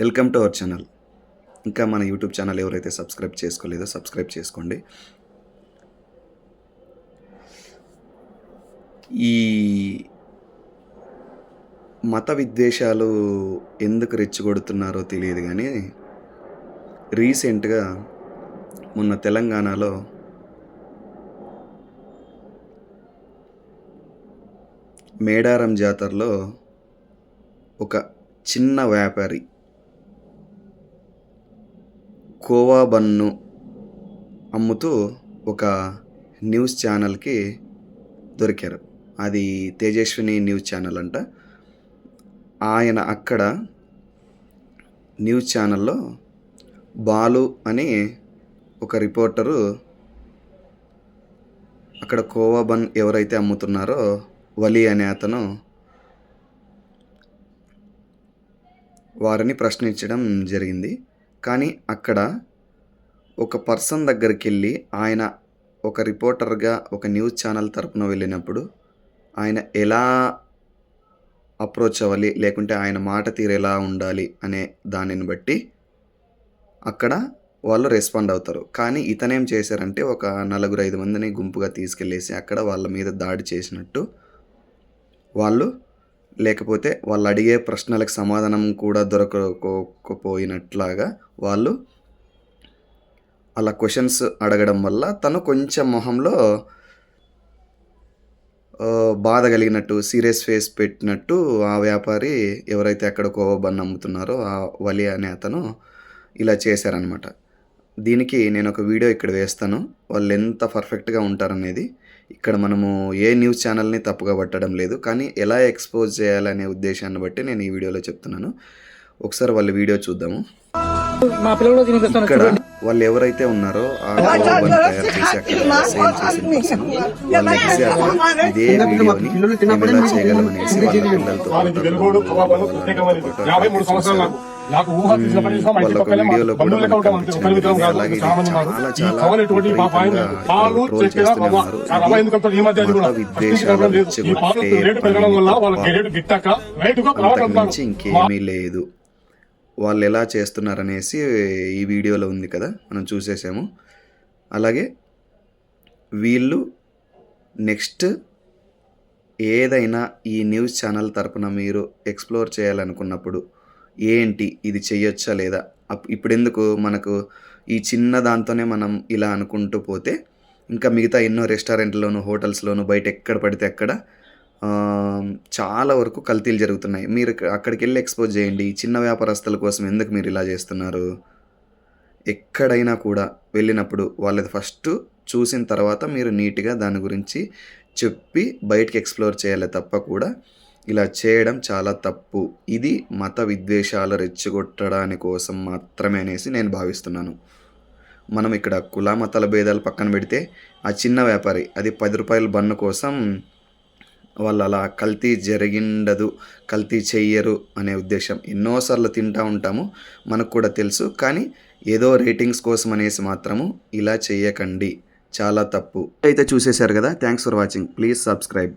Welcome to our channel. ఇంకా మన YouTube channel ఎవరైతే సబ్స్క్రైబ్ చేసుకోలేదో సబ్స్క్రైబ్ చేసుకోండి. ఈ మత విద్వేషాలు ఎందుకు రెచ్చగొడుతున్నారో తెలియదు కానీ రీసెంట్గా మొన్న తెలంగాణలో మేడారం జాతరలో ఒక చిన్న వ్యాపారి కోవా బన్ను అమ్ముతూ ఒక న్యూస్ ఛానల్కి దొరికారు. అది తేజస్విని న్యూస్ ఛానల్ అంట. ఆయన అక్కడ న్యూస్ ఛానల్లో బాలు అని ఒక రిపోర్టరు అక్కడ కోవా బన్ ఎవరైతే అమ్ముతున్నారో వలి అనే అతను వారిని ప్రశ్నించడం జరిగింది. కానీ అక్కడ ఒక పర్సన్ దగ్గరికి వెళ్ళి ఆయన ఒక రిపోర్టర్గా ఒక న్యూస్ ఛానల్ తరపున వెళ్ళినప్పుడు ఆయన ఎలా అప్రోచ్ అవ్వాలి, లేకుంటే ఆయన మాట తీరు ఎలా ఉండాలి అనే దానిని బట్టి అక్కడ వాళ్ళు రెస్పాండ్ అవుతారు. కానీ ఇతనేం చేశారంటే ఒక 4-5 మందిని గుంపుగా తీసుకెళ్ళేసి అక్కడ వాళ్ళ మీద దాడి చేసినట్టు వాళ్ళు, లేకపోతే వాళ్ళు అడిగే ప్రశ్నలకు సమాధానం కూడా దొరకకపోయినట్లాగా వాళ్ళు అలా క్వశ్చన్స్ అడగడం వల్ల తను కొంచెం మొహంలో బాధ కలిగినట్టు, సీరియస్ ఫేస్ పెట్టినట్టు ఆ వ్యాపారి ఎవరైతే అక్కడ కోవా బన్ అమ్ముతున్నారో ఆ వలి అనే అతను ఇలా చేశారనమాట. దీనికి నేను ఒక వీడియో ఇక్కడ వేస్తాను, వాళ్ళు ఎంత పర్ఫెక్ట్గా ఉంటారనేది. ఇక్కడ మనము ఏ న్యూస్ ఛానల్ని తప్పుగా పట్టడం లేదు, కానీ ఎలా ఎక్స్పోజ్ చేయాలనే ఉద్దేశాన్ని బట్టి నేను ఈ వీడియోలో చెప్తున్నాను. ఒకసారి వాళ్ళ వీడియో చూద్దాము. ఇక్కడ వాళ్ళు ఎవరైతే ఉన్నారో ఆ కోవా బన్ తయారు చేసి అక్కడ సేల్ చేసిన పర్సన్ వాళ్ళు ఎగ్జాక్ట్ ఇదే వీడియోని మేము ఎలా చేయగలమనేసి వాళ్ళ పిల్లలతో వాళ్ళొక వీడియోలో కూడా మనకు కనిపించడం. అలాగే చాలా చాలా ట్రోల్ చేస్తూనే ఉన్నారు. మత విద్వేషాలు రెచ్చగొట్టే అంతకుమించి ఇంకేమీ లేదు. వాళ్ళు ఎలా చేస్తున్నారనేసి ఈ వీడియోలో ఉంది కదా, మనం చూసేసాము. అలాగే వీళ్ళు నెక్స్ట్ ఏదైనా ఈ న్యూస్ ఛానల్ తరపున మీరు ఎక్స్ప్లోర్ చేయాలనుకున్నప్పుడు ఏంటి, ఇది చెయ్యొచ్చా లేదా, ఇప్పుడెందుకు మనకు ఈ చిన్న దాంతోనే మనం ఇలా అనుకుంటూ పోతే ఇంకా మిగతా ఎన్నో రెస్టారెంట్లోను, హోటల్స్లోను, బయట ఎక్కడ పడితే అక్కడ చాలా వరకు కల్తీలు జరుగుతున్నాయి. మీరు అక్కడికి వెళ్ళి ఎక్స్పోజ్ చేయండి. చిన్న వ్యాపారస్తుల కోసం ఎందుకు మీరు ఇలా చేస్తున్నారు? ఎక్కడైనా కూడా వెళ్ళినప్పుడు వాళ్ళది ఫస్ట్ చూసిన తర్వాత మీరు నీట్గా దాని గురించి చెప్పి బయటికి ఎక్స్ప్లోర్ చేయాలి తప్ప కూడా ఇలా చేయడం చాలా తప్పు. ఇది మత విద్వేషాలు రెచ్చగొట్టడానికి కోసం మాత్రమే అనేసి నేను భావిస్తున్నాను. మనం ఇక్కడ కుల మతాల భేదాలు పక్కన పెడితే ఆ చిన్న వ్యాపారి అది 10 రూపాయల బన్ను కోసం వాళ్ళు అలా కల్తీ జరిగిండదు, కల్తీ చెయ్యరు అనే ఉద్దేశం. ఎన్నోసార్లు తింటూ ఉంటాము, మనకు కూడా తెలుసు. కానీ ఏదో రేటింగ్స్ కోసం అనేసి మాత్రము ఇలా చెయ్యకండి, చాలా తప్పు. అయితే చూసేశారు కదా, thanks for watching. Please subscribe.